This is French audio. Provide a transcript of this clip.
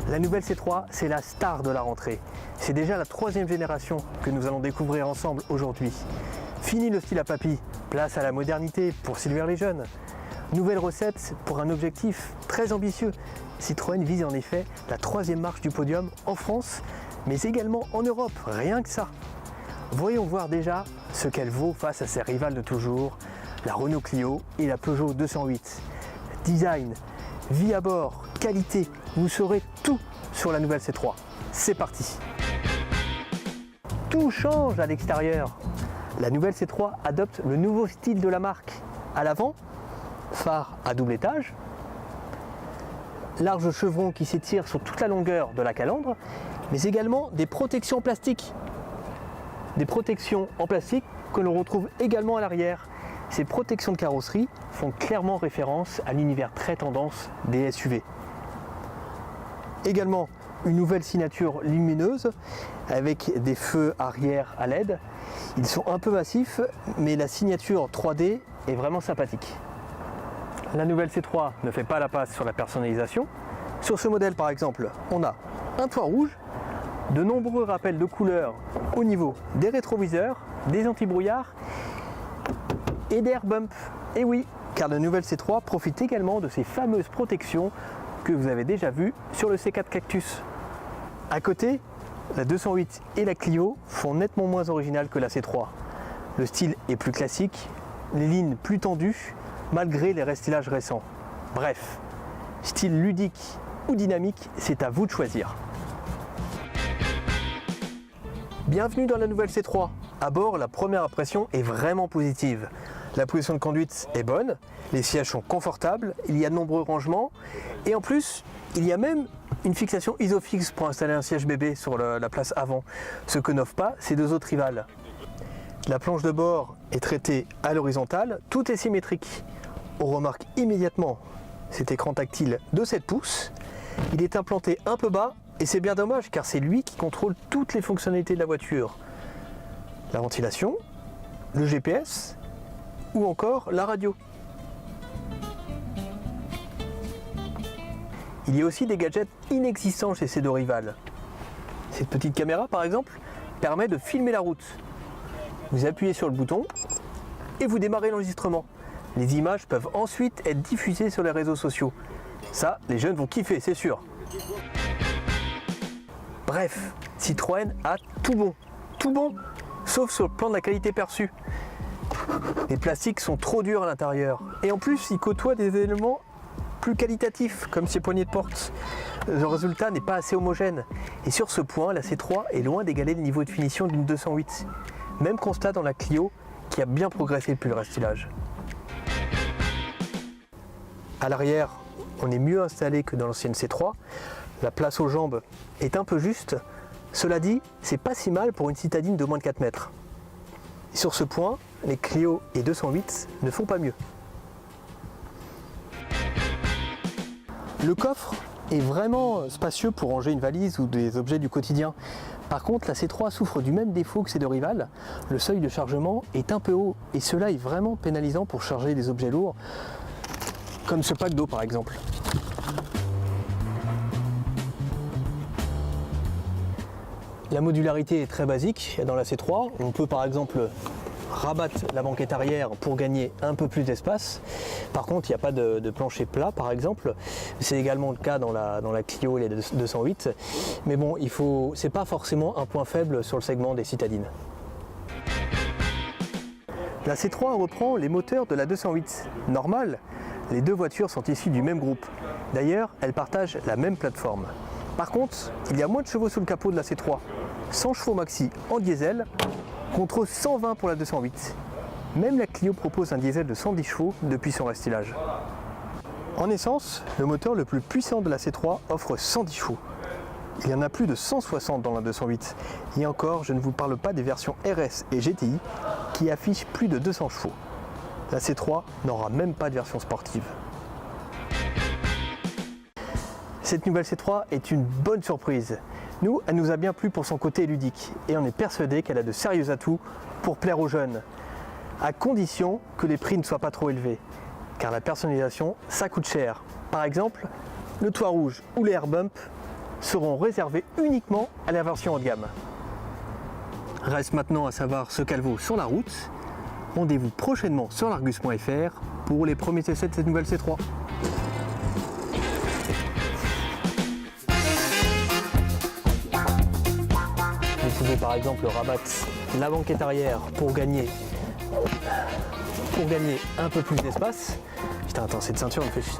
La nouvelle C3, c'est la star de la rentrée. C'est déjà la 3e génération que nous allons découvrir ensemble aujourd'hui. Fini le style à papy, place à la modernité pour séduire les jeunes. Nouvelle recette pour un objectif très ambitieux. Citroën vise en effet la 3e marche du podium en France, mais également en Europe, rien que ça. Voyons voir déjà ce qu'elle vaut face à ses rivales de toujours, la Renault Clio et la Peugeot 208. Design, vie à bord, qualité, vous saurez tout sur la nouvelle C3. C'est parti! Tout change à l'extérieur. La nouvelle C3 adopte le nouveau style de la marque. À l'avant, phare à double étage, large chevron qui s'étire sur toute la longueur de la calandre, mais également des protections plastiques. Des protections en plastique que l'on retrouve également à l'arrière. Ces protections de carrosserie font clairement référence à l'univers très tendance des SUV. Également une nouvelle signature lumineuse avec des feux arrière à LED. Ils sont un peu massifs, mais la signature 3D est vraiment sympathique. La nouvelle C3 ne fait pas la passe sur la personnalisation. Sur ce modèle par exemple, on a un toit rouge, de nombreux rappels de couleurs au niveau des rétroviseurs, des anti-brouillards et des air bumps. Et oui, car la nouvelle C3 profite également de ces fameuses protections que vous avez déjà vues sur le C4 Cactus. À côté, la 208 et la Clio font nettement moins originales que la C3. Le style est plus classique, les lignes plus tendues, malgré les restilages récents. Bref, style ludique ou dynamique, c'est à vous de choisir. Bienvenue dans la nouvelle C3. À bord, la première impression est vraiment positive. La position de conduite est bonne, les sièges sont confortables, il y a de nombreux rangements et en plus, il y a même une fixation isofix pour installer un siège bébé sur la place avant, ce que n'offrent pas ces deux autres rivales. La planche de bord est traitée à l'horizontale, tout est symétrique. On remarque immédiatement cet écran tactile de 7 pouces. Il est implanté un peu bas et c'est bien dommage car c'est lui qui contrôle toutes les fonctionnalités de la voiture. La ventilation, le GPS ou encore la radio. Il y a aussi des gadgets inexistants chez ces deux rivales. Cette petite caméra par exemple permet de filmer la route. Vous appuyez sur le bouton et vous démarrez l'enregistrement. Les images peuvent ensuite être diffusées sur les réseaux sociaux. Ça, les jeunes vont kiffer, c'est sûr. Bref, Citroën a tout bon, sauf sur le plan de la qualité perçue. Les plastiques sont trop durs à l'intérieur et en plus ils côtoient des éléments plus qualitatifs comme ces poignées de porte. Le résultat n'est pas assez homogène et sur ce point la C3 est loin d'égaler le niveau de finition d'une 208. Même constat dans la Clio qui a bien progressé depuis le restylage. À l'arrière, on est mieux installé que dans l'ancienne C3. La place aux jambes est un peu juste. Cela dit, c'est pas si mal pour une citadine de moins de 4 mètres. Et sur ce point, les Clio et 208 ne font pas mieux. Le coffre est vraiment spacieux pour ranger une valise ou des objets du quotidien. Par contre, la C3 souffre du même défaut que ses deux rivales. Le seuil de chargement est un peu haut et cela est vraiment pénalisant pour charger des objets lourds, comme ce pack d'eau par exemple. La modularité est très basique dans la C3. On peut par exemple rabattre la banquette arrière pour gagner un peu plus d'espace. Par contre, il n'y a pas de plancher plat par exemple. C'est également le cas dans la Clio et les 208. Mais bon, c'est pas forcément un point faible sur le segment des citadines. La C3 reprend les moteurs de la 208. Normal, les deux voitures sont issues du même groupe. D'ailleurs, elles partagent la même plateforme. Par contre, il y a moins de chevaux sous le capot de la C3. 100 chevaux maxi en diesel contre 120 pour la 208. Même la Clio propose un diesel de 110 chevaux depuis son restylage. En essence, le moteur le plus puissant de la C3 offre 110 chevaux. Il y en a plus de 160 dans la 208. Et encore, je ne vous parle pas des versions RS et GTI qui affichent plus de 200 chevaux. La C3 n'aura même pas de version sportive. Cette nouvelle C3 est une bonne surprise. Nous, elle nous a bien plu pour son côté ludique et on est persuadé qu'elle a de sérieux atouts pour plaire aux jeunes, à condition que les prix ne soient pas trop élevés. car la personnalisation, ça coûte cher. Par exemple, le toit rouge ou les air bump seront réservés uniquement à la version haut de gamme. Reste maintenant à savoir ce qu'elle vaut sur la route. Rendez-vous prochainement sur largus.fr pour les premiers essais de cette nouvelle C3. Vous pouvez par exemple rabattre la banquette arrière pour gagner un peu plus d'espace. Putain, attends, cette ceinture me fait chier.